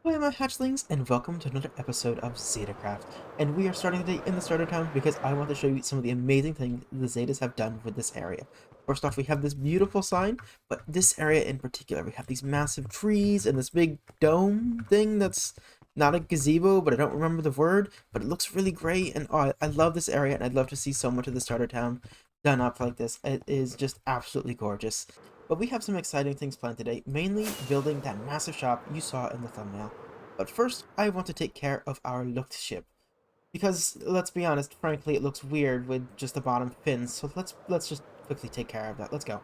Hi, my hatchlings, and welcome to another episode of Zetacraft. And we are starting today in the starter town because I want to show you some of the amazing things the Zetas have done with this area. First off, we have this beautiful sign, but this area in particular, we have these massive trees and this big dome thing that's not a gazebo, but I don't remember the word, but it looks really great, and oh, I love this area, and I'd love to see so much of the starter town done up like this. It is just absolutely gorgeous. But we have some exciting things planned today, mainly building that massive shop you saw in the thumbnail. But first, I want to take care of our luchtschip. Because, let's be honest, frankly, it looks weird with just the bottom fins, so let's just quickly take care of that. Let's go.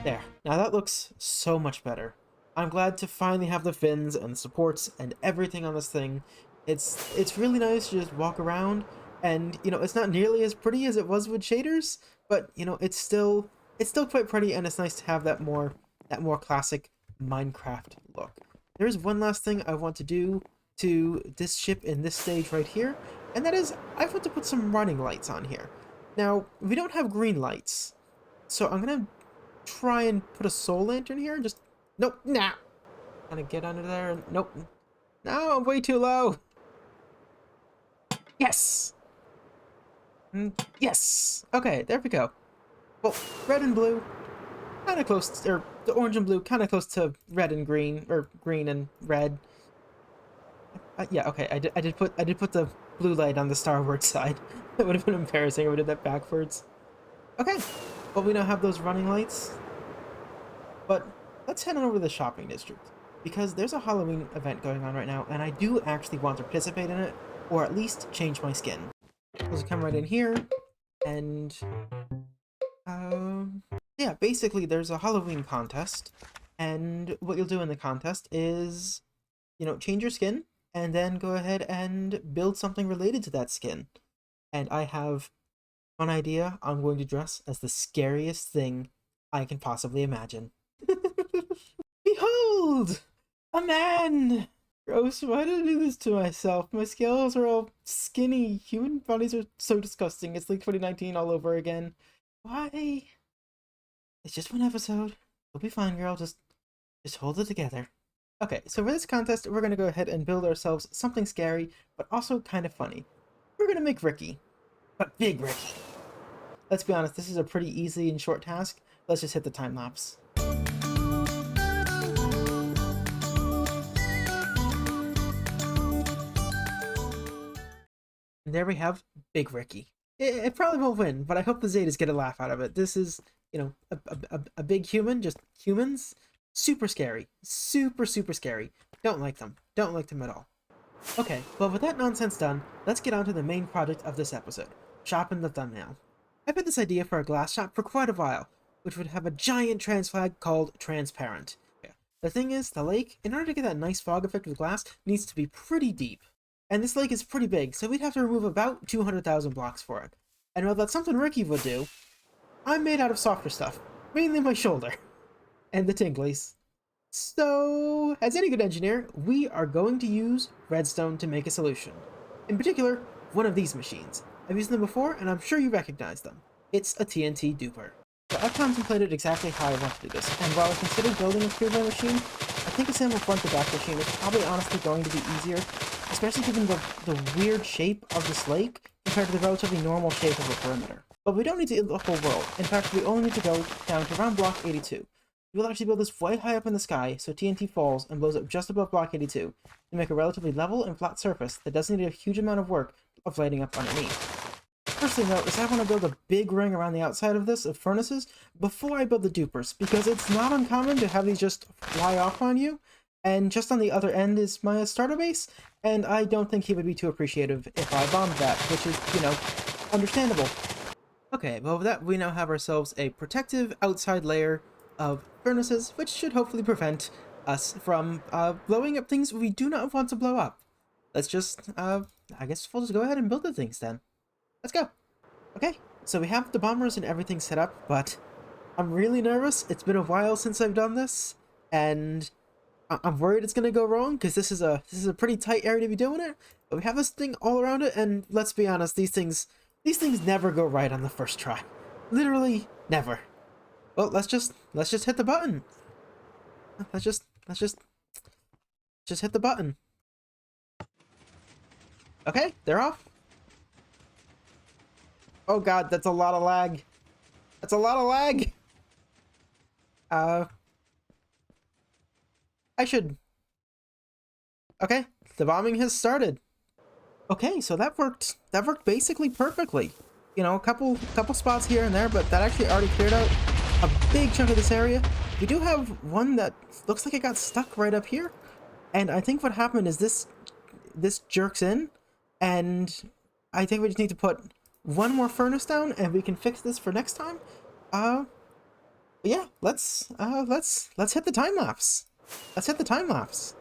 There. Now that looks so much better. I'm glad to finally have the fins and the supports and everything on this thing. It's really nice to just walk around, and it's not nearly as pretty as it was with shaders, but it's still quite pretty, and it's nice to have that more classic Minecraft look. There is one last thing I want to do to this ship in this stage right here, and that is I want to put some running lights on here. Now, we don't have green lights, so I'm gonna try and put a soul lantern here. Just nope, nah. Kind of get under there. And, nope. No, I'm way too low. Yes. Yes. Okay, there we go. Well, red and blue, kind of close, or the orange and blue, kind of close to red and green, or green and red. Yeah, okay. I did put the blue light on the starboard side. That would have been embarrassing if I did that backwards. Okay. Well, we now have those running lights. But let's head on over to the shopping district, because there's a Halloween event going on right now, and I do actually want to participate in it, or at least change my skin. Let's come right in here, and yeah, basically there's a Halloween contest, and what you'll do in the contest is, change your skin, and then go ahead and build something related to that skin. And I have one idea. I'm going to dress as the scariest thing I can possibly imagine. Behold! A man! Gross, why did I do this to myself? My scales are all skinny. Human bodies are so disgusting. It's like 2019 all over again. Why? It's just one episode. You'll be fine, girl. Just hold it together. Okay, so for this contest, we're gonna go ahead and build ourselves something scary, but also kind of funny. We're gonna make Ricky. But big Ricky. Let's be honest, this is a pretty easy and short task. Let's just hit the time lapse. And there we have Big Ricky. It probably won't win, but I hope the Zetas get a laugh out of it. This is, a big human, just humans. Super scary. Super, super scary. Don't like them. Don't like them at all. Okay, well, with that nonsense done, let's get on to the main project of this episode. Shop in the thumbnail. I've had this idea for a glass shop for quite a while, which would have a giant trans flag called Transparent. Yeah. The thing is, the lake, in order to get that nice fog effect with glass, needs to be pretty deep. And this lake is pretty big, so we'd have to remove about 200,000 blocks for it. And while that's something Ricky would do, I'm made out of softer stuff, mainly my shoulder, and the tinglies. So, as any good engineer, we are going to use redstone to make a solution. In particular, one of these machines. I've used them before, and I'm sure you recognize them. It's a TNT duper. So I've contemplated exactly how I want to do this, and while I consider building a three-way machine, I think a simple front-to-back machine is probably honestly going to be easier, especially given the weird shape of this lake compared to the relatively normal shape of the perimeter. But we don't need to eat the whole world. In fact, we only need to go down to around block 82. We'll actually build this way high up in the sky, so TNT falls and blows up just above block 82 to make a relatively level and flat surface that doesn't need a huge amount of work of lighting up underneath. First thing though is I want to build a big ring around the outside of this of furnaces before I build the dupers, because it's not uncommon to have these just fly off on you, and just on the other end is my starter base, and I don't think he would be too appreciative if I bombed that, which is, understandable. Okay, well with that we now have ourselves a protective outside layer of furnaces, which should hopefully prevent us from blowing up things we do not want to blow up. Let's just, I guess we'll just go ahead and build the things then. Let's go. Okay, so we have the bombers and everything set up, but I'm really nervous. It's been a while since I've done this, and I'm worried it's gonna go wrong because this is a pretty tight area to be doing it. But we have this thing all around it, and let's be honest, these things never go right on the first try. Literally never. Well, let's just hit the button. Let's just hit the button. Okay, they're off. Oh god, that's a lot of lag. That's a lot of lag. I should... Okay, the bombing has started. Okay, so that worked basically perfectly. You know, a couple spots here and there, but that actually already cleared out a big chunk of this area. We do have one that looks like it got stuck right up here. And I think what happened is this jerks in, and I think we just need to put one more furnace down and we can fix this for next time. Yeah, let's hit the time lapse. Let's hit the time lapse.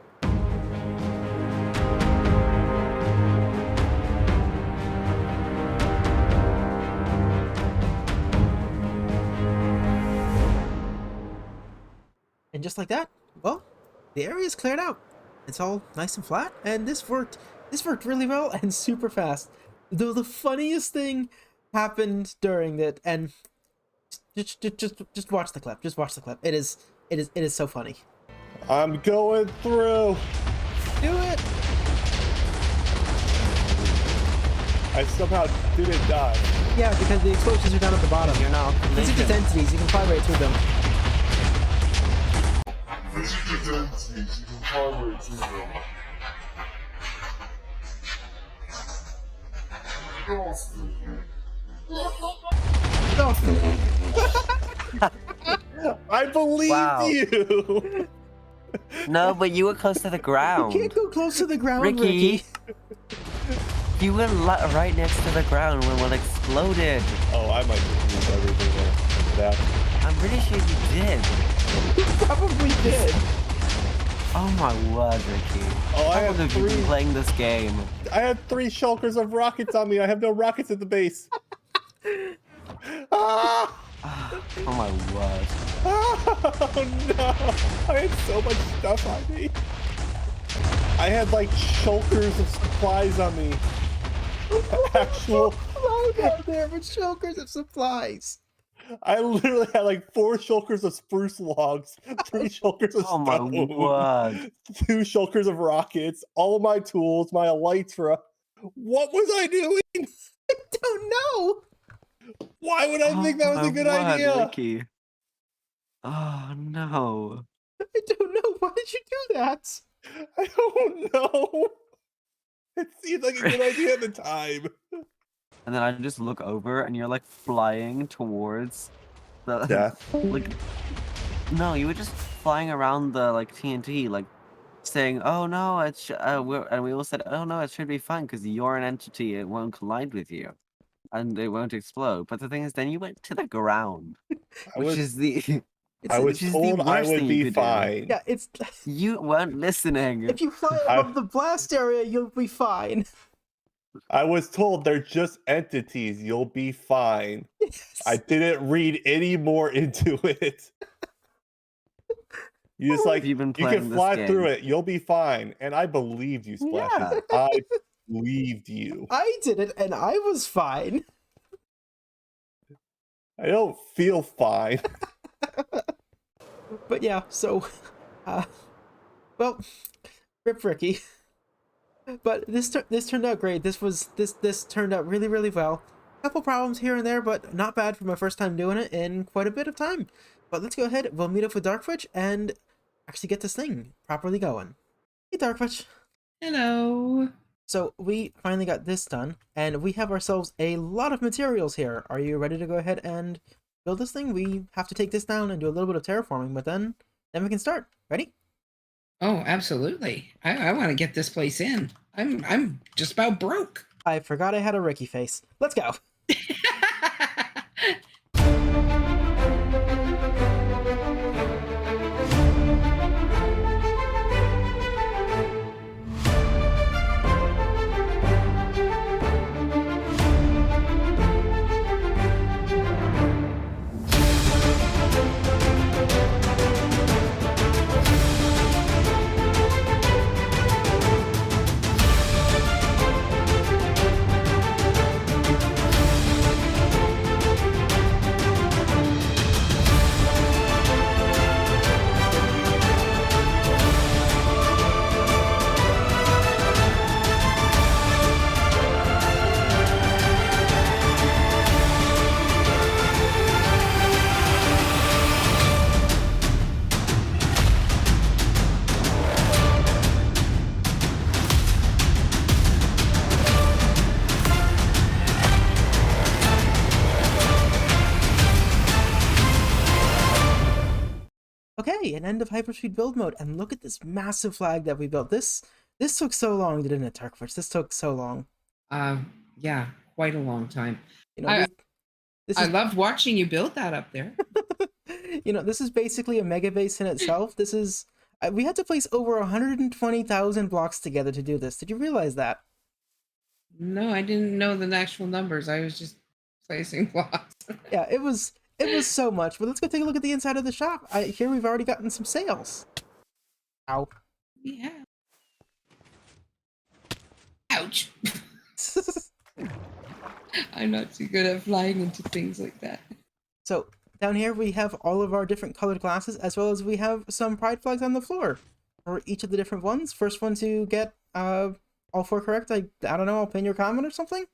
And just like that, well, the area is cleared out. It's all nice and flat, and this worked really well and super fast. Though the funniest thing happened during it, and just watch the clip. Just watch the clip. It is so funny. I'm going through. Do it. I somehow didn't die. Yeah, because the explosions are down at the bottom. You're not. These are just entities. You can fly right through them. I believed you. No, but you were close to the ground. You can't go close to the ground, Ricky. You were right next to the ground when one exploded. Oh, I might just lose everything there. Yeah. I'm pretty sure you did. You probably did. Oh my word, Ricky. Oh, I How long had have you been playing this game? I had 3 shulkers of rockets on me. I have no rockets at the base. Ah! Oh my word. Oh no! I had so much stuff on me. I had like shulkers of supplies on me. Actual. Flying down there with shulkers of supplies. I literally had like 4 shulkers of spruce logs, 3 shulkers of Oh my stone, word. 2 shulkers of rockets, all of my tools, my elytra. What was I doing? I don't know. Why would I think that was a good idea? Ricky. Oh no. I don't know. Why did you do that? I don't know. It seemed like a good idea at the time. And then I just look over and you're like flying towards the Death. like no, you were just flying around the like TNT, like saying, "Oh no, it's and we all said, "Oh no, it should be fine because you're an entity; it won't collide with you, and it won't explode." But the thing is, then you went to the ground, which is the I was told I would be fine. Yeah, it's. You weren't listening. If you fly above the blast area, you'll be fine. I was told they're just entities. You'll be fine. Yes. I didn't read any more into it. You just like you can fly through it. You'll be fine. And I believed you, Splashes. Yeah. I believed you. I did it, and I was fine. I don't feel fine. But yeah, so, well, rip Ricky. But this turned out great. This turned out really, really well. Couple problems here and there, but not bad for my first time doing it in quite a bit of time. But let's go ahead. We'll meet up with Darkwytch and actually get this thing properly going. Hey, Darkwytch. Hello. So we finally got this done, and we have ourselves a lot of materials here. Are you ready to go ahead and build this thing? We have to take this down and do a little bit of terraforming, but then we can start. Ready? Oh, absolutely. I want to get this place in. I'm just about broke. I forgot I had a Ricky face. Let's go. Yay, an end of hyperspeed build mode. And look at this massive flag that we built. This took so long, didn't it, Darkwytch? This took so long. Yeah, quite a long time. You know, I this I is loved watching you build that up there. you know, this is basically a mega base in itself. This is we had to place over 120,000 blocks together to do this. Did you realize that? No, I didn't know the actual numbers. I was just placing blocks. Yeah, it was so much. But let's go take a look at the inside of the shop. Here we've already gotten some sales. Ow. Yeah. Ouch. I'm not too good at flying into things like that. So down here we have all of our different colored glasses, as well as we have some pride flags on the floor for each of the different ones. First one to get all 4 correct, I don't know, I'll pin your comment or something.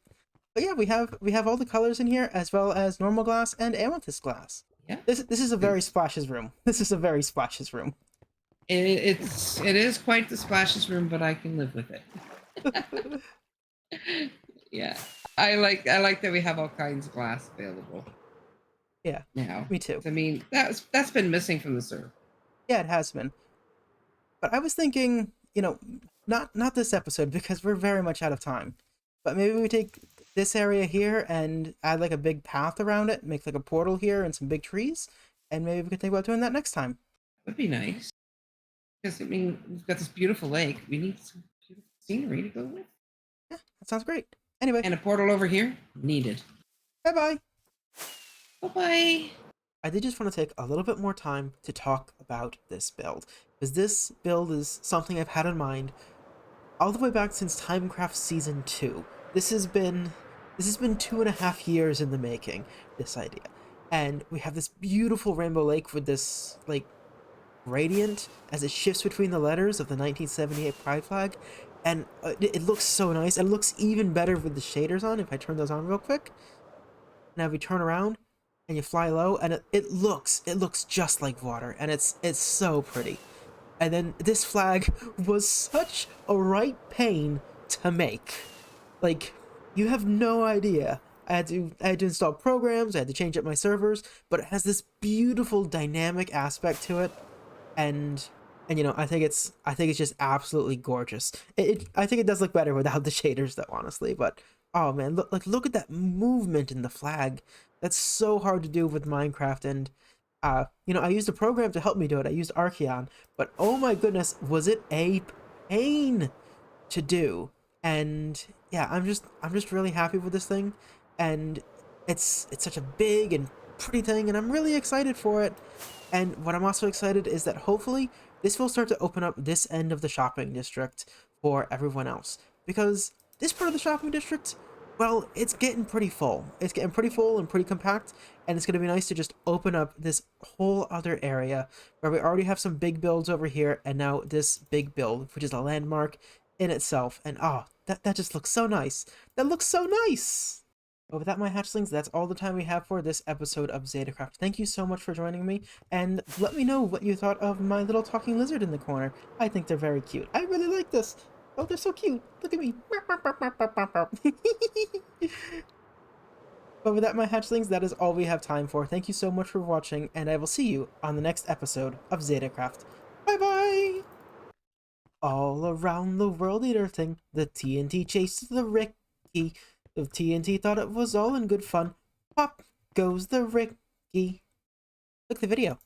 But yeah, we have all the colors in here, as well as normal glass and amethyst glass. Yeah. This is a very splashes room. This is a very splashes room. It is quite the splashes room, but I can live with it. Yeah. I like that we have all kinds of glass available. Yeah. Now. Me too. I mean, that's been missing from the server. Yeah, it has been. But I was thinking, you know, not this episode because we're very much out of time. But maybe we take this area here and add like a big path around it, make like a portal here and some big trees, and maybe we can think about doing that next time. That would be nice. Because I mean, we've got this beautiful lake. We need some beautiful scenery to go with. Yeah, that sounds great. Anyway, And a portal over here needed. bye-bye. Bye-bye. I did just want to take a little bit more time to talk about this build, because this build is something I've had in mind all the way back since Timecraft Season 2. This has been 2.5 years in the making, this idea. And we have this beautiful rainbow lake with this, like, gradient as it shifts between the letters of the 1978 pride flag. And it looks so nice. And it looks even better with the shaders on, if I turn those on real quick. Now if you turn around and you fly low, and it looks just like water, and it's so pretty. And then this flag was such a right pain to make. Like, you have no idea. I had to install programs, I had to change up my servers, but it has this beautiful dynamic aspect to it, and you know, I think it's just absolutely gorgeous. I think it does look better without the shaders though, honestly, but oh man, look at that movement in the flag. That's so hard to do with Minecraft, and you know, I used a program to help me do it. I used Archeon, but oh my goodness, was it a pain to do. And yeah, I'm just really happy with this thing, and it's such a big and pretty thing, and I'm really excited for it. And what I'm also excited is that hopefully this will start to open up this end of the shopping district for everyone else, because this part of the shopping district, well, it's getting pretty full. It's getting pretty full and pretty compact, and it's going to be nice to just open up this whole other area where we already have some big builds over here, and now this big build, which is a landmark in itself. And oh, that just looks so nice. That looks so nice. But with that, my hatchlings, that's all the time we have for this episode of Zetacraft. Thank you so much for joining me, and let me know what you thought of my little talking lizard in the corner. I think they're very cute. I really like this. Oh, they're so cute. Look at me. But with that, my hatchlings, that is all we have time for. Thank you so much for watching, and I will see you on the next episode of Zetacraft. Bye-bye! All around the world eater thing, the TNT chased the Ricky. The TNT thought it was all in good fun. Pop goes the Ricky. Click the video.